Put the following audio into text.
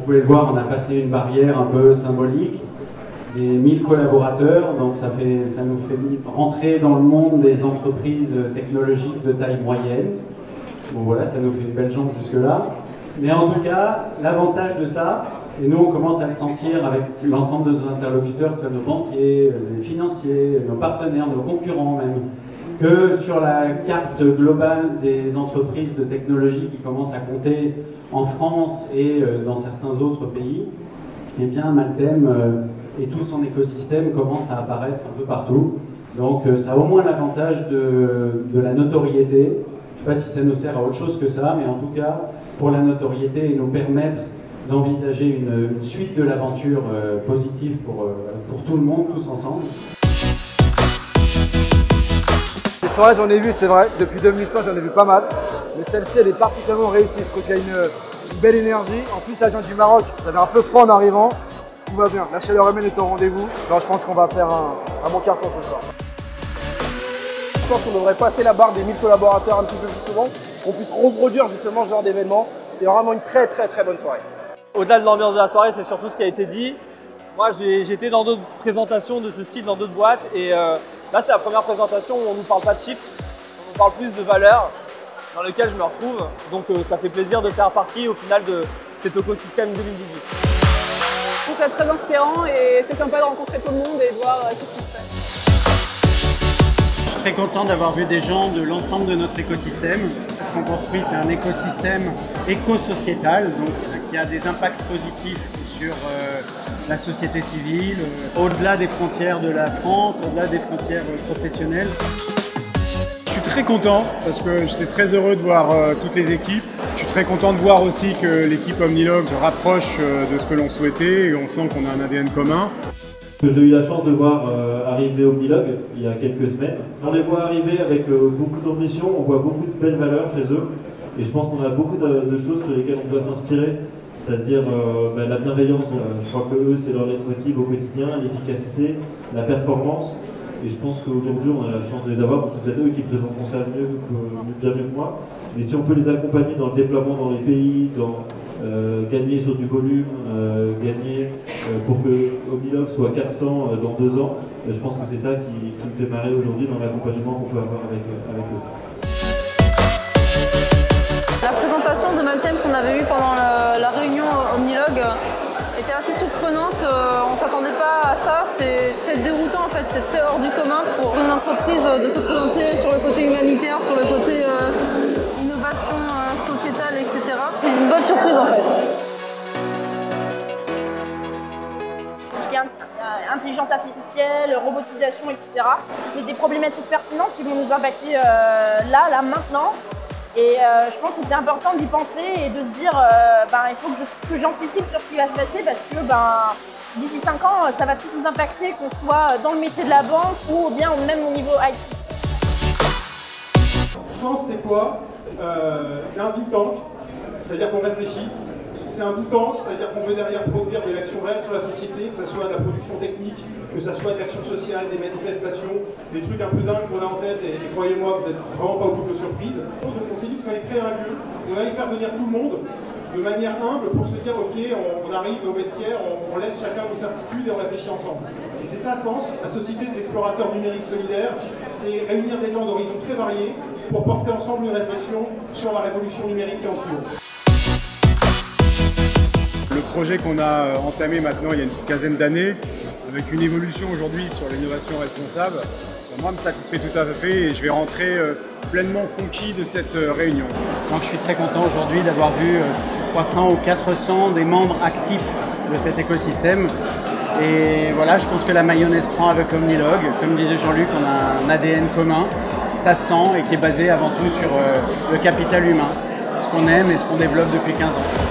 pouvez le voir, on a passé une barrière un peu symbolique des 1000 collaborateurs, donc ça nous fait rentrer dans le monde des entreprises technologiques de taille moyenne. Bon voilà, ça nous fait une belle jambe jusque-là. Mais en tout cas, l'avantage de ça, et nous on commence à le sentir avec l'ensemble de nos interlocuteurs, que ce soit nos banquiers, les financiers, nos partenaires, nos concurrents même, que sur la carte globale des entreprises de technologie qui commencent à compter en France et dans certains autres pays, eh bien Maltem et tout son écosystème commence à apparaître un peu partout. Donc ça a au moins l'avantage de la notoriété. Je ne sais pas si ça nous sert à autre chose que ça, mais en tout cas, pour la notoriété et nous permettre d'envisager une suite de l'aventure positive pour tout le monde, tous ensemble. Les soirées, j'en ai vu, c'est vrai. Depuis 2005, j'en ai vu pas mal. Mais celle-ci, elle est particulièrement réussie. Je trouve qu'il y a une belle énergie. En plus, la vient du Maroc. J'avais un peu froid en arrivant. Tout va bien. La chaleur humaine est au rendez-vous. Alors, je pense qu'on va faire un bon carton ce soir. Je pense qu'on devrait passer la barre des 1000 collaborateurs un petit peu plus souvent, qu'on puisse reproduire justement ce genre d'événement. C'est vraiment une très bonne soirée. Au-delà de l'ambiance de la soirée, c'est surtout ce qui a été dit. Moi, j'ai été dans d'autres présentations de ce style, dans d'autres boîtes, et là, c'est la première présentation où on ne nous parle pas de chiffres, on nous parle plus de valeurs dans lesquelles je me retrouve. Donc, ça fait plaisir de faire partie au final de cet écosystème 2018. Je trouve ça très inspirant et c'est sympa de rencontrer tout le monde et de voir tout ce qui se fait. Je suis très content d'avoir vu des gens de l'ensemble de notre écosystème. Ce qu'on construit, c'est un écosystème éco-sociétal, donc qui a des impacts positifs sur la société civile, au-delà des frontières de la France, au-delà des frontières professionnelles. Je suis très content parce que j'étais très heureux de voir toutes les équipes. Je suis très content de voir aussi que l'équipe Omnilog se rapproche de ce que l'on souhaitait et on sent qu'on a un ADN commun. J'ai eu la chance de voir arriver Omnilog il y a quelques semaines. On les voit arriver avec beaucoup d'ambition, on voit beaucoup de belles valeurs chez eux et je pense qu'on a beaucoup de choses sur lesquelles on doit s'inspirer, c'est-à-dire la bienveillance. Je crois que eux, c'est leur leitmotiv au quotidien, l'efficacité, la performance. Et je pense qu'aujourd'hui, on a la chance de les avoir, parce que c'est eux qui présenteront ça bien mieux que moi. Mais si on peut les accompagner dans le déploiement dans les pays, dans gagner sur du volume, gagner pour que Omnilog soit 400 dans 2 ans, je pense que c'est ça qui me fait marrer aujourd'hui dans l'accompagnement qu'on peut avoir avec eux. La présentation de Maltem qu'on avait eue pendant la réunion Omnilog était assez surprenante. On ne s'attendait pas à ça. C'est très déroutant en fait. C'est très hors du commun pour une entreprise de se présenter sur le côté humanitaire, sur le côté innovation sociétale, etc. C'est une bonne surprise en fait. Tout ce qui est intelligence artificielle, robotisation, etc. C'est des problématiques pertinentes qui vont nous impacter là, maintenant. Et je pense que c'est important d'y penser et de se dire il faut que j'anticipe sur ce qui va se passer parce que d'ici 5 ans, ça va tous nous impacter, qu'on soit dans le métier de la banque ou bien même au niveau IT. Sens, c'est quoi? C'est un think tank, c'est-à-dire qu'on réfléchit. C'est un do tank, c'est-à-dire qu'on veut derrière produire de l'action réelle sur la société, que ce soit de la production technique, que ce soit de l'action sociale, des manifestations, des trucs un peu dingues qu'on a en tête, et croyez-moi, vous n'êtes vraiment pas au bout de surprise. Donc on s'est dit qu'il fallait créer un lieu, on allait faire venir tout le monde de manière humble pour se dire ok, on arrive au vestiaire, on laisse chacun nos certitudes et on réfléchit ensemble. Et c'est ça Sens, la société des explorateurs numériques solidaires, c'est réunir des gens d'horizons très variés pour porter ensemble une réflexion sur la révolution numérique qui est en cours. Le projet qu'on a entamé maintenant il y a une quinzaine d'années, avec une évolution aujourd'hui sur l'innovation responsable, moi me satisfait tout à fait et je vais rentrer pleinement conquis de cette réunion. Donc je suis très content aujourd'hui d'avoir vu 300 ou 400 des membres actifs de cet écosystème. Et voilà, je pense que la mayonnaise prend avec Omnilog. Comme disait Jean-Luc, on a un ADN commun, ça se sent et qui est basé avant tout sur le capital humain, ce qu'on aime et ce qu'on développe depuis 15 ans.